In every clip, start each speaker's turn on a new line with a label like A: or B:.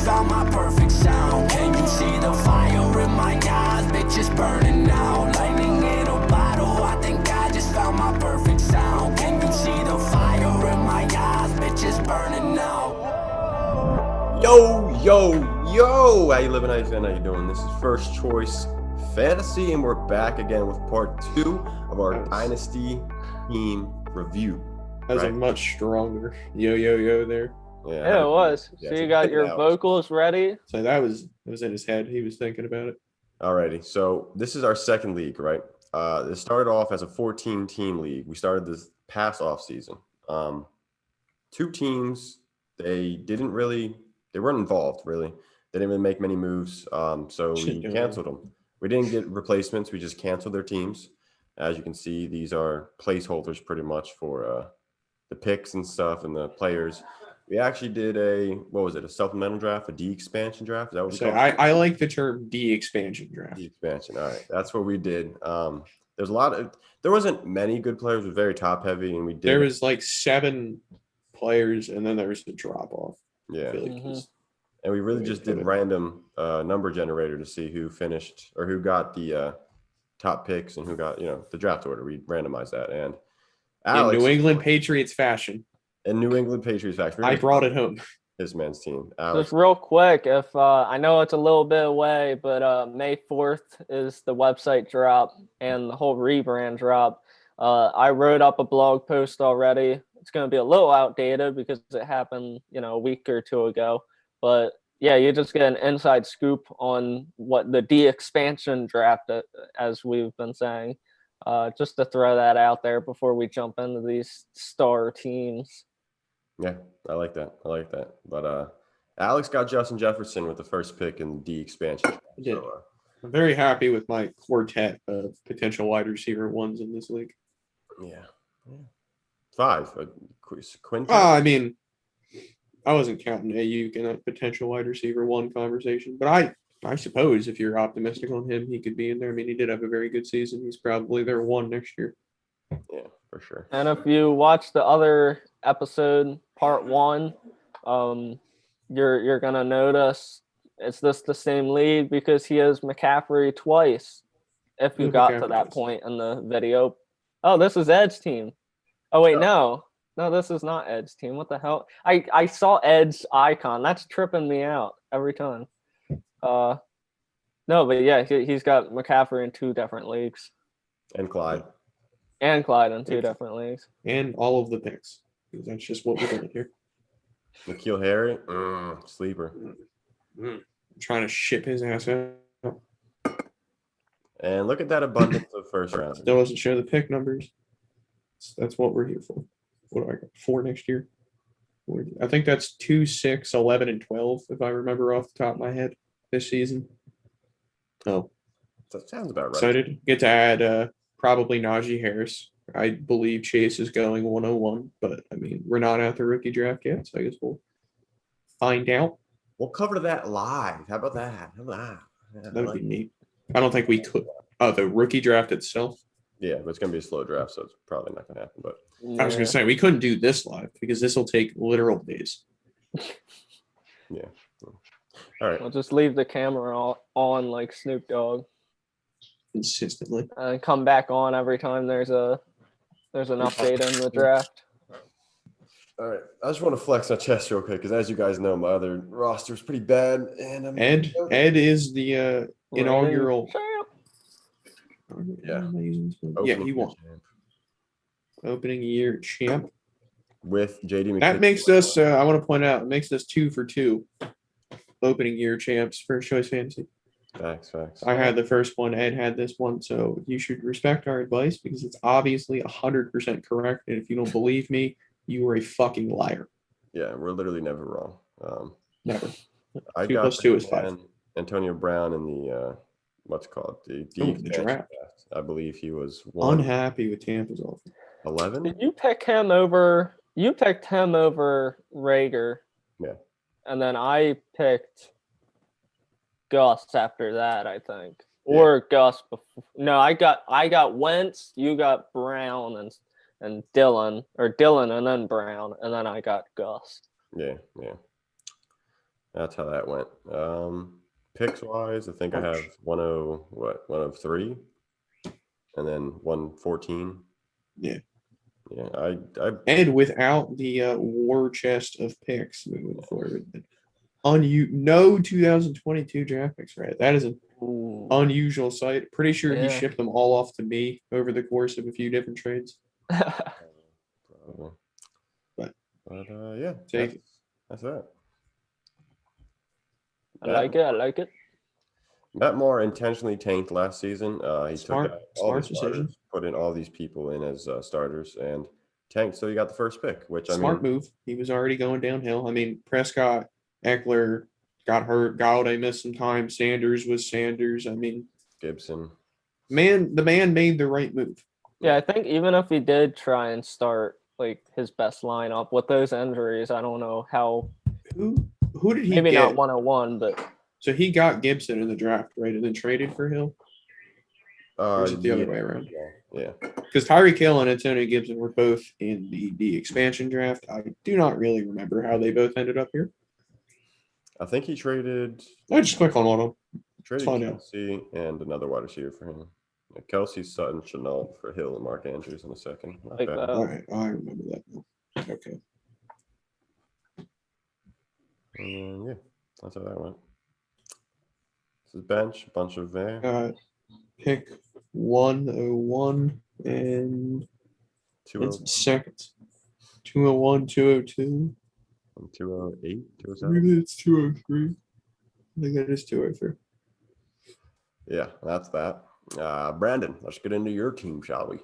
A: found my perfect sound. Can you see the fire in my eyes? Bitch, it's burning out. Lightning in a bottle. I think I just found my perfect sound. Can you see the fire in my eyes? Bitch, it's burning out.
B: Yo, how you living? How you doing? This is First Choice Fantasy, and we're back again with part 2 of our Dynasty team review.
C: That was a much stronger yo there.
D: Yeah, it was. So you got your vocals ready?
C: So that was in his head. He was thinking about it.
B: Alrighty, so this is our second league, right? It started off as a 14-team league. We started this past off season. 2 teams, they weren't involved really. They didn't really make many moves, so we canceled them. We didn't get replacements. We just canceled their teams. As you can see, these are placeholders pretty much for the picks and stuff and the players. We actually did a supplemental draft, a D-expansion draft? Is that what we call it?
C: I like the term D-expansion draft.
B: D-expansion, all right. That's what we did. There wasn't many good players. It was very top-heavy, and we did.
C: There was like 7 players, and then there was the drop-off.
B: Yeah. And we really just did random number generator to see who finished or who got the top picks and who got, the draft order. We randomized that. And Alex,
C: in New England Patriots fashion.
B: I
C: brought it home.
B: His man's team. Alex.
D: Just real quick, if I know it's a little bit away, but May 4th is the website drop and the whole rebrand drop. I wrote up a blog post already. It's going to be a little outdated because it happened, a week or 2 ago. But yeah, you just get an inside scoop on what the D-expansion draft, as we've been saying, just to throw that out there before we jump into these star teams.
B: Yeah, I like that. But Alex got Justin Jefferson with the first pick in the D-expansion.
C: So, I'm very happy with my quartet of potential wide receiver ones in this league.
B: Yeah. 5. Quinton.
C: I wasn't counting Ayuk in a potential wide receiver 1 conversation, but I suppose if you're optimistic on him, he could be in there. He did have a very good season. He's probably their 1 next year.
B: Yeah, for sure.
D: And if you watch the other episode, part 1, you're gonna notice it's just the same league because he has McCaffrey twice. If you got to that point in the video. Oh, this is Ed's team. Oh wait, no, this is not Ed's team. What the hell? I saw Ed's icon. That's tripping me out every time. No, but yeah, he's got McCaffrey in 2 different leagues.
B: And Clyde
D: in 2 different leagues.
C: And all of the picks. Because that's just what we're doing here.
B: N'Keal Harry, sleeper.
C: I'm trying to ship his ass out.
B: And look at that abundance of first round.
C: Still doesn't show the pick numbers. That's what we're here for. What do I got? 4 next year? I think that's 2, 6, 11, and 12, if I remember off the top of my head this season. Oh.
B: That sounds about right.
C: Excited. Get to add probably Najee Harris. I believe Chase is going 101, but we're not at the rookie draft yet, so I guess we'll find out.
B: We'll cover that live. How about that?
C: That would be neat. I don't think we could. The rookie draft itself?
B: Yeah, but it's going to be a slow draft, so it's probably not going to happen. But
C: I was going to say, we couldn't do this live because this will take literal days.
B: Yeah. All right.
D: We'll just leave the camera on like Snoop Dogg.
C: Consistently.
D: And come back on every time there's an update in the draft.
B: All right. I just want to flex my chest real quick because, as you guys know, my other roster is pretty bad. And
C: Ed is the inaugural.
B: Yeah.
C: He won. Opening year champ.
B: With JD McKissic.
C: That makes us, I want to point out, it makes us 2 for 2 opening year champs, First Choice Fantasy.
B: Facts.
C: I had the first one, Ed had this one, so you should respect our advice because it's obviously 100% correct. And if you don't believe me, you are a fucking liar.
B: Yeah, we're literally never wrong.
C: Never.
B: 2
C: + 2 is 5.
B: Antonio Brown in the the
C: draft.
B: I believe he was 1.
C: Unhappy with Tampa's offer.
B: 11.
D: Did you pick him over? You picked him over Rager.
B: Yeah.
D: And then I picked Gus after that, I think. Or Gus before. No, I got Wentz, you got Brown and Dylan, or Dylan and then Brown, and then I got Gus.
B: Yeah. That's how that went. Picks wise, I think I have 103, and then 114.
C: Yeah.
B: Yeah, I
C: And without the war chest of picks moving forward. No 2022 draft picks, right? That is an
D: Ooh.
C: unusual sight. Pretty sure he
D: Yeah.
C: shipped them all off to me over the course of a few different trades.
B: probably.
C: But
B: Yeah,
C: take it.
B: that's that.
D: I like it. I like it.
B: Matt Moore intentionally tanked last season. He
C: Smart-
B: took out all the
C: smart decision.
B: starters, put in all these people in as starters, and tanked. So he got the first pick, which
C: Smart move. He was already going downhill. I mean, Prescott, Eckler got hurt. Galladay missed some time. Sanders was Sanders. I mean,
B: Gibson.
C: the man made the right move.
D: Yeah, I think even if he did try and start like his best lineup with those injuries, I don't know how.
C: Who did he
D: Maybe
C: get?
D: not 101, but
C: So he got Gibson in the draft, right, and then traded for Hill. Or is it the other way around?
B: Yeah.
C: Because Tyreek Hill and Antonio Gibson were both in the expansion draft. I do not really remember how they both ended up here.
B: I think he traded.
C: I just click on one of them.
B: Traded
C: find out.
B: Kelsey and another wide receiver for him. Yeah, Kelsey, Sutton, Chenault for Hill and Mark Andrews in a second. Not
D: like
B: bad.
D: that.
C: All right, I remember that now. Okay.
B: And yeah, that's how that went. This is bench, a bunch of there.
C: Got pick 101 and
B: 201,
C: seconds. 201, 202.
B: 208, 207.
C: Maybe it's 203. I think it is 203.
B: Yeah, that's that. Brandon, let's get into your team, shall we?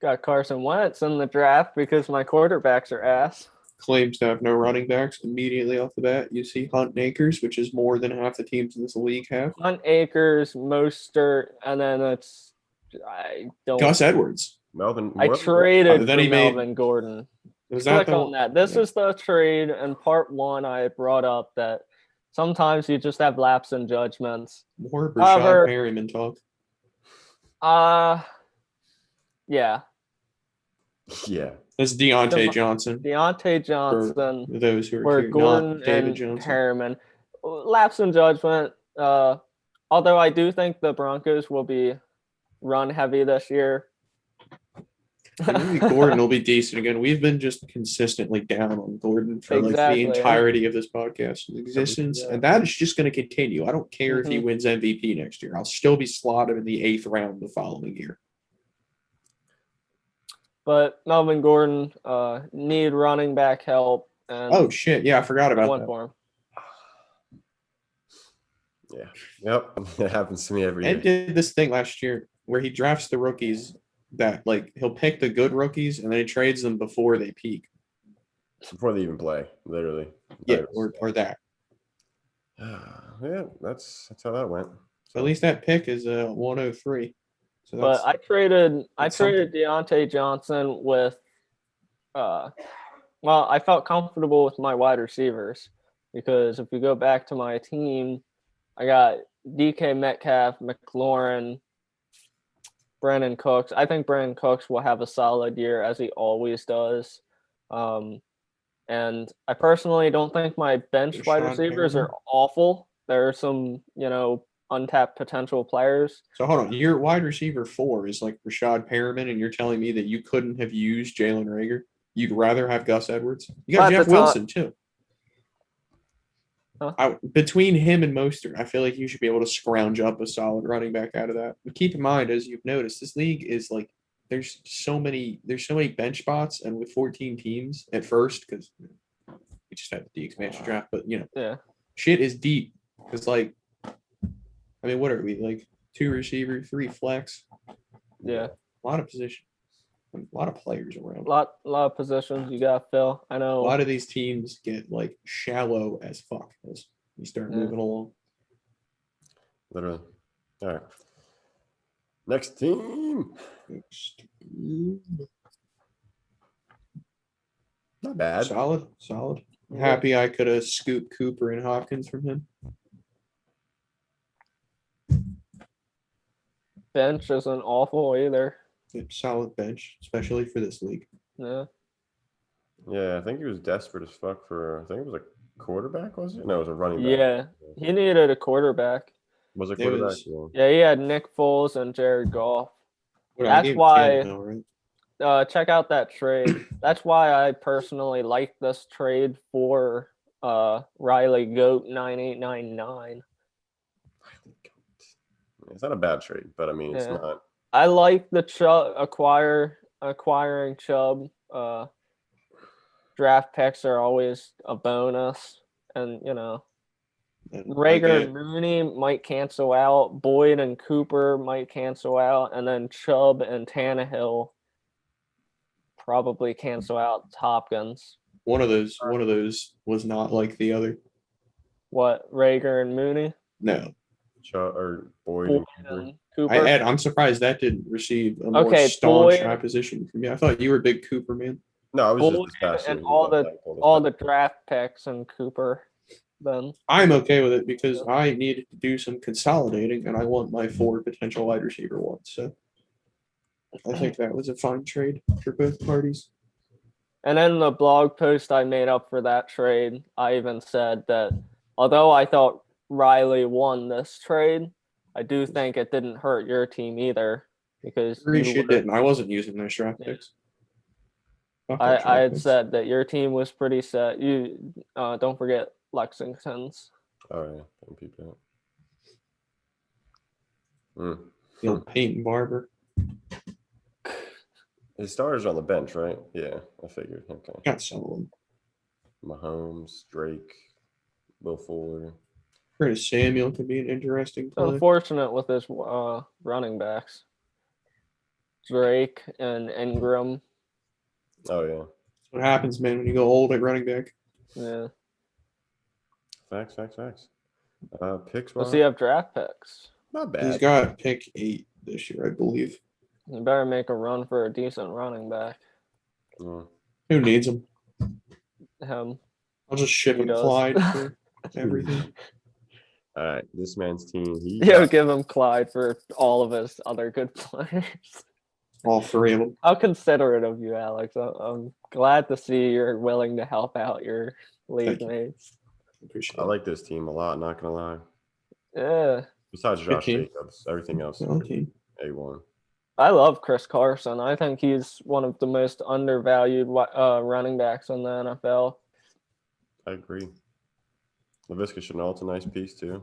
D: Got Carson Wentz in the draft because my quarterbacks are ass.
C: Claims to have no running backs immediately off the bat. You see Hunt and Akers, which is more than half the teams in this league have.
D: Hunt, Akers, Mostert, and then I don't.
C: Gus Edwards.
B: Melvin.
D: I
B: Melvin-
D: traded
C: then
D: for
C: he made-
D: Melvin Gordon.
C: Was that
D: Click
C: the
D: on that. This is the trade in part one. I brought up that sometimes you just have lapse in judgments.
C: more
D: However-
C: Rashad Perryman talk?
D: Yeah,
B: Yeah.
C: That's Deontay
D: Dem-
C: Johnson.
D: Deontay Johnson.
C: For those who are
D: Where
C: curious,
D: Gordon
C: not David
D: and
C: Johnson.
D: Harriman lapse in judgment. Although I do think the Broncos will be run heavy this year.
C: Maybe Gordon will be decent again. We've been just consistently down on Gordon for
D: Exactly.
C: the entirety of this podcast's existence, and that is just going to continue. I don't care if he wins MVP next year. I'll still be slotted in the 8th round the following year.
D: But Melvin Gordon need running back help. And
C: Oh shit! Yeah, I forgot about
D: one
C: that.
D: for him.
B: Yeah. Yep. It happens to me every
C: Ed
B: year.
C: did this thing last year where he drafts the rookies that like he'll pick the good rookies and then he trades them before they peak.
B: Before they even play, literally.
C: Yeah, or that.
B: Yeah, that's how that went.
C: So at least that pick is 103. So
D: But I traded
C: that's
D: Deontay Johnson with well, I felt comfortable with my wide receivers because if you go back to my team, I got DK Metcalf, McLaurin, Brandon Cooks. I think Brandon Cooks will have a solid year as he always does. And I personally don't think my bench wide
C: Rashad
D: receivers
C: Perriman.
D: are awful. There are some, untapped potential players.
C: So hold on, your wide receiver 4 is like Rashad Perriman, and you're telling me that you couldn't have used Jalen Reagor? You'd rather have Gus Edwards? You got
D: At
C: Jeff
D: the top-
C: Wilson too.
D: Huh?
C: Between him and Mostert, I feel like you should be able to scrounge up a solid running back out of that. But keep in mind, as you've noticed, this league is like there's so many bench spots, and with 14 teams at first, because we just had the expansion draft, but
D: Yeah.
C: shit is deep. Because what are we like? 2 receiver, 3 flex,
D: Yeah.
C: a lot of position, a lot of players
D: A
C: around.
D: lot of positions you got to fill. I
C: A
D: know.
C: lot of these teams get like shallow as fuck as you start
D: Yeah.
C: moving along.
B: Literally. All right. Next team. Not bad.
C: Solid. I'm
D: Yeah.
C: happy I could have scooped Cooper and Hopkins from him.
D: Bench isn't awful either.
C: Solid bench, especially for this league.
D: Yeah.
B: Yeah, I think he was desperate as fuck for. I think it was a quarterback, was it? No, it was a running back.
D: Yeah, he needed a quarterback.
B: Was it
C: It
B: quarterback?
C: was-
B: Yeah.
D: Yeah, he had Nick Foles and Jared Goff.
C: What, I
D: That's
C: gave
D: why.
C: Tannehill, right?
D: Check out that trade. That's why I personally like this trade for Riley Goat 9899.
B: It's not a bad trade, but I mean, it's
D: Yeah.
B: not.
D: I like the acquiring Chubb. Draft picks are always a bonus, and
C: And
D: Rager and Mooney might cancel out. Boyd and Cooper might cancel out, and then Chubb and Tannehill probably cancel out Hopkins.
C: one of those was not like the other.
D: What, Rager and Mooney?
C: No,
B: Or Boyd
D: Boyd
B: and Cooper.
D: and Cooper.
C: I'm surprised that didn't receive a more
D: Okay,
C: staunch
D: Boyd-
C: opposition from you. I thought you were a big Cooper man.
B: No, I was just
D: Boyd
B: this past
D: and
B: year.
D: all the draft picks and Cooper. Then
C: I'm okay with it because I needed to do some consolidating and I want my 4 potential wide receiver ones. So I think that was a fine trade for both parties.
D: and then the blog post I made up for that trade, I even said that although I thought Riley won this trade, I do think it didn't hurt your team either because
C: Agree,
D: you
C: she
D: would've-
C: didn't. I wasn't using those draft
D: Yeah.
C: picks. Fuck those
D: I
C: draft
D: had
C: picks.
D: said that your team was pretty set. You don't forget Lexington's.
B: Oh yeah, don't peep that. Mm.
C: The old Peyton Barber.
B: His starters are on the bench, right? Yeah, I figured. Okay.
C: Got some of them.
B: Mahomes, Drake, Will Fuller.
C: Curtis Samuel could be an interesting
D: It's
C: play.
D: unfortunate with his running backs. Drake and Ingram.
B: Oh yeah,
C: That's what happens, man, when you go old at running back.
D: Yeah.
B: facts. Picks
D: Does
B: wise,
D: he have draft picks?
B: not bad.
C: He's got pick 8 this year, I believe.
D: You better make a run for a decent running back.
B: Mm.
C: Who needs him?
D: Him.
C: I'll just ship
D: He
C: him
D: does.
C: Clyde for everything.
B: All right, this man's team. He
D: Yeah,
B: got-
D: give him Clyde for all of his other good players.
C: All 3 of them.
D: How considerate of you, Alex. I'm glad to see you're willing to help out your league
C: Thank you.
D: mates.
C: Appreciate
B: I
C: it.
B: like this team a lot. Not gonna lie.
D: Yeah.
B: Besides
C: Good
B: Josh
C: team.
B: Jacobs, everything else is
C: Solid team.
B: A1.
D: I love Chris Carson. I think he's one of the most undervalued running backs in the NFL.
B: I agree. Laviska Chenault's a nice piece too.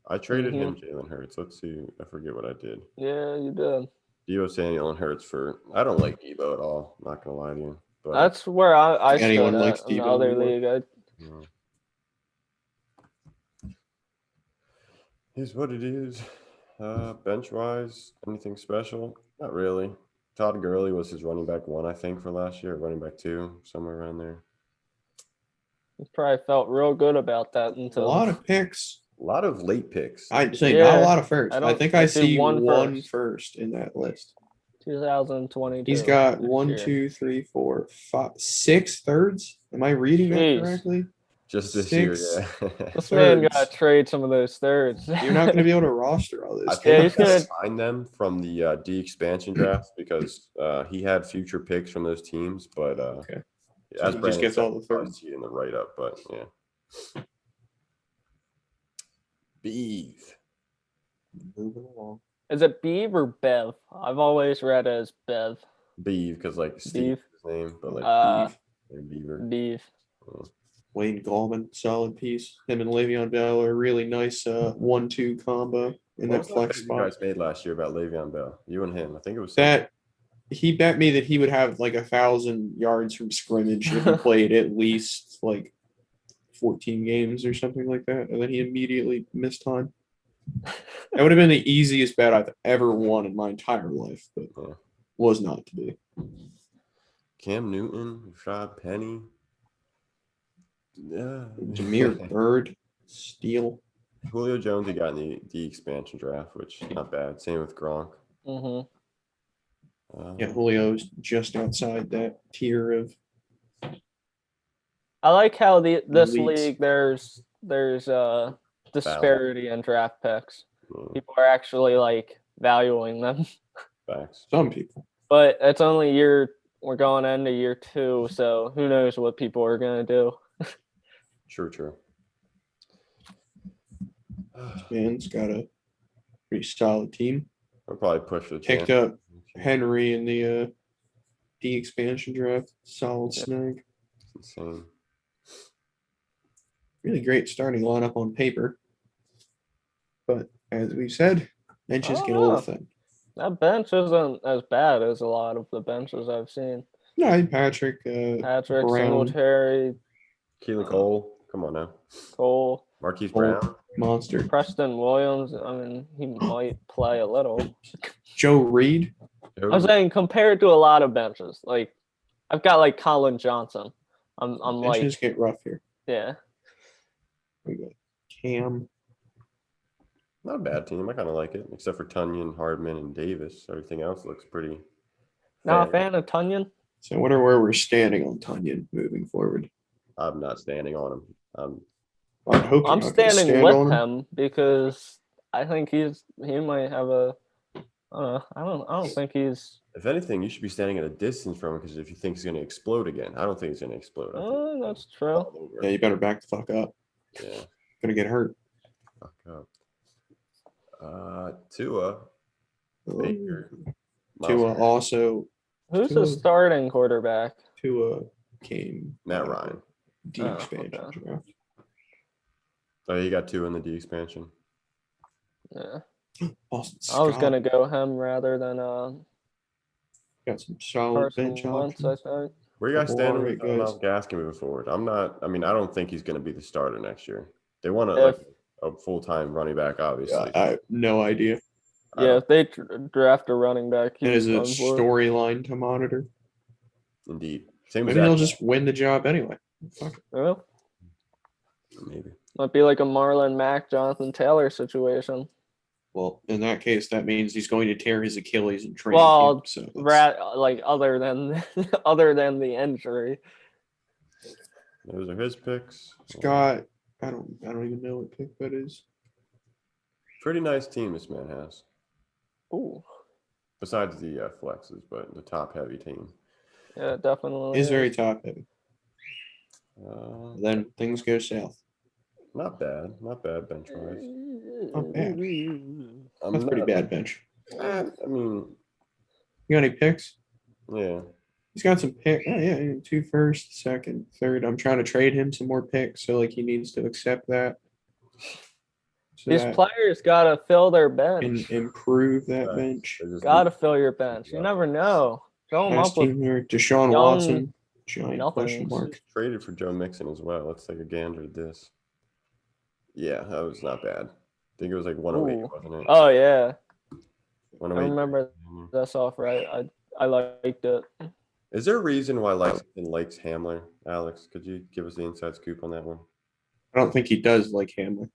B: I traded him Jalen Hurts. Let's see. I forget what I did.
D: Yeah, you did.
B: Debo Samuel and Hurts for. I don't like Debo at all. Not gonna lie to you. But
D: That's where I stood
C: Anyone
D: at
C: likes
D: in the
C: Debo
D: other
C: more.
D: league.
B: you here's what it is. Bench wise, anything special? Not really. Todd Gurley was his running back 1, I think, for last year. Running back 2, somewhere around there.
D: He probably felt real good about that
C: A
D: until
C: lot of picks.
B: A lot of late picks.
C: I'd say not a
D: Yeah,
C: lot of first.
D: I
C: I
D: don't-
C: think
D: I
C: I
D: see
C: see
D: one
C: one
D: first.
C: first in that list.
D: 2022.
C: He's got
D: next
C: 1,
D: year.
C: 2, 3, 4, 5, 6 thirds. Am I reading that
D: Jeez.
C: correctly?
B: Just this year,
C: 6
B: yeah.
D: This man got
C: thirds.
D: to trade some of those thirds.
C: You're not going to be able to roster all
B: I
C: this.
B: think
D: Yeah,
B: he's
D: he's
B: gonna
D: gonna-
B: sign them from the de-expansion draft because he had future picks from those teams. But
C: Okay. So
B: as
C: he just
B: Brandon
C: gets
B: said,
C: all the
B: we'll probably
C: thirds.
B: see it in the write-up. But yeah, Beef.
C: Moving along.
D: Is it Beeve or Bev? I've always read it as Bev.
B: Beef, because like Steve
D: Beef.
B: is his name, but like
C: Beef.
B: or Beaver.
D: Beeve.
C: Wayne Gallman, solid piece. Him and Le'Veon Bell are a really nice 1-2 combo in
B: What
C: that
B: was that
C: flex
B: bet you
C: spot.
B: guys made last year about Le'Veon Bell? You and him. I think it was
C: That he bet me that he would have like 1,000 yards from scrimmage if he played at least like 14 games or something like that, and then he immediately missed time. That would have been the easiest bet I've ever won in my entire life, but
B: Yeah.
C: was not to be.
B: Cam Newton, Rashad Penny. Yeah.
C: Jameer Bird, Steele.
B: Julio Jones, he got in the expansion draft, which not bad. Same with Gronk.
D: Hmm.
C: Yeah, Julio's just outside that tier of.
D: I like how this
C: Elites.
D: league there's disparity in draft picks. People are actually like valuing them,
B: Facts.
C: Some people.
D: but it's only year we're going into year 2, so who knows what people are gonna do.
B: True.
C: Man's got a pretty solid team.
B: I'll probably push for the
C: Picked
B: championship.
C: up Henry in the D expansion draft. Solid
D: Yeah.
C: snag.
B: It's insane.
C: Really great starting lineup on paper. But as we said, benches
D: I
C: get a
D: don't
C: little
D: know.
C: thin.
D: That bench isn't as bad as a lot of the benches I've seen.
C: No, Patrick,
D: Patrick,
C: Brown,
D: Singletary,
B: Keelan Cole, come on now.
D: Cole,
B: Marquise
C: Cole.
B: Brown.
C: Monster.
D: Preston Williams. I mean, he might play a little.
C: Joe Reed.
D: I'm saying compared to a lot of benches, like I've got like Colin Johnson. I'm
C: Benches
D: like,
C: get rough here.
D: yeah.
C: We got Cam.
B: Not a bad team. I kind of like it, except for Tunyon, Hardman, and Davis. Everything else looks pretty.
D: Not a
B: fair.
D: fan of Tunyon.
C: So I wonder where we're standing on Tunyon moving forward.
B: I'm not standing on him.
C: I hope you're
D: I'm
C: not gonna
D: standing
C: stand
D: with
C: on
D: him because I think he might have a. I don't think he's.
B: If anything, you should be standing at a distance from him because if you think he's going to explode again, I don't think he's going to explode. I think
D: That's
B: he'll
D: true.
B: fall over.
C: Yeah, you better back the fuck up.
B: Yeah.
C: Gonna get hurt.
B: Fuck up. Tua, Baker,
C: Tua
B: Miles,
C: also
D: Who's
C: Tua-
D: the starting quarterback?
C: Tua came
B: Matt Ryan.
C: D
D: Oh,
C: expansion
D: okay.
C: draft.
B: Oh, you got two in the D expansion.
D: Yeah,
C: Austin
D: I was
C: Scott
D: gonna go him rather than
C: got some solid
D: Carson
C: bench
D: Wentz. I
C: options.
D: think.
B: Where you guys
C: Couple
B: standing
C: alright
B: with
C: guys.
B: Miles Gaskin moving forward? I don't think he's going to be the starter next year. They want
D: If
B: a full-time running back, obviously.
C: I have no idea.
B: I
D: yeah,
B: don't-
D: if they draft a running back,
C: It
D: he's
C: is a
D: done for.
C: storyline to monitor.
B: Indeed. Same as
C: Maybe he'll
B: Zach
C: just win the job anyway. Fuck it.
D: Yeah,
B: maybe.
D: might be like a Marlon Mack, Jonathan Taylor situation.
C: Well, in that case, that means he's going to tear his Achilles in training
D: Well,
C: camp. So that's-
D: Like other than other than the injury.
B: Those are his picks.
C: Scott, I don't even know what pick that is.
B: Pretty nice team this man has.
D: Ooh,
B: Besides the flexes, but the top-heavy team.
D: yeah, definitely.
C: He's very top heavy.
B: Uh,
C: Then things go south.
B: not bad bench-wise.
C: Not bad.
B: I'm
C: That's pretty
B: not-
C: bad bench.
B: I mean,
C: You got any picks?
B: yeah.
C: He's got some pick. Oh yeah, 2 first, second, third. I'm trying to trade him some more picks, so like he needs to accept that. So
D: These
C: that
D: players gotta fill their
C: can
D: bench.
C: improve that
B: Right.
C: bench.
B: They just
D: Gotta
B: need-
D: fill your bench. You never know. Fill them
C: Last
D: up with
C: team here, Deshaun
D: young
C: Watson, giant question
D: nothings.
C: mark.
B: Traded for Joe Mixon as well. Let's take a gander at this. Yeah, that was not bad. I think it was like 108,
D: Ooh.
B: wasn't it?
D: Oh yeah, I
B: 108.
D: remember that's off right. I liked it.
B: Is there a reason why Lexington likes Hamler, Alex? Could you give us the inside scoop on that one?
C: I don't think he does like Hamler.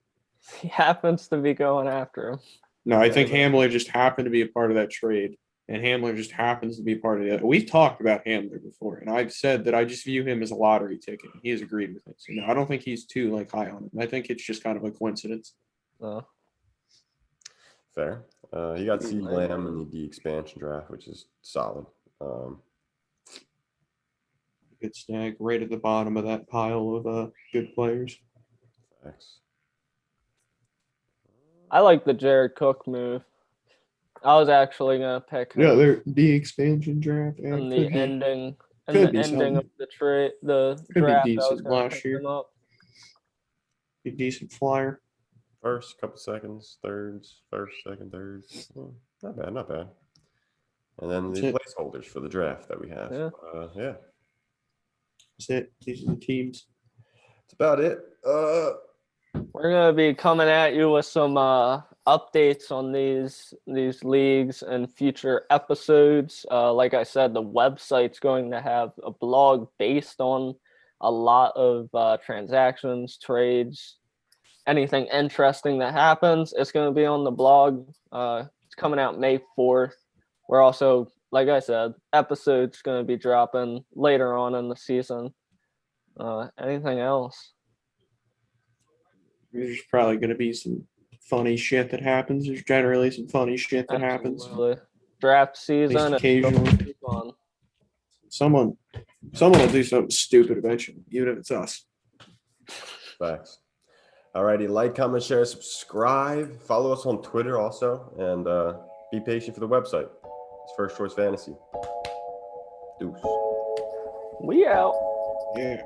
D: He happens to be going after him.
C: No, I think
B: Yeah.
C: Hamler just happened to be a part of that trade, and Hamler just happens to be part of the. We've talked about Hamler before, and I've said that I just view him as a lottery ticket. He has agreed with it. So no, I don't think he's too like high on him. I think it's just kind of a coincidence.
D: So,
B: Fair. He got C.
D: Right.
B: Lamb in the D expansion draft, which is solid.
C: Good snag right at the bottom of that pile of good players.
B: Facts.
D: I like the Jared Cook move. I was actually gonna pick him
C: Yeah, they're the expansion draft. Yeah,
D: in the
C: could be,
D: ending. In
C: could
D: the
C: be
D: ending of
C: something.
D: the trade, the
C: be
D: draft. I was
C: decent
D: gonna
C: last
D: pick
C: year.
D: him up.
C: be decent flyer.
B: First, couple seconds, thirds, first, second, thirds. Not bad, not bad. And then the
C: That's
B: placeholders for the draft that we have.
D: Yeah.
B: Yeah,
C: That's it. These are the teams.
B: that's about it.
D: We're gonna be coming at you with some updates on these leagues and future episodes. Like I said, the website's going to have a blog based on a lot of transactions, trades, anything interesting that happens. It's going to be on the blog. It's coming out May 4th. We're also, like I said, episodes going to be dropping later on in the season. Anything else?
C: There's probably going to be some funny shit that happens. There's generally some funny shit that happens.
D: Absolutely. Draft season.
C: occasionally.
D: Fun.
C: Someone will do something stupid eventually, even if it's us.
B: Facts. Alrighty, like, comment, share, subscribe. Follow us on Twitter also, and be patient for the website. It's First Choice Fantasy. Deuce.
D: We out.
C: Yeah.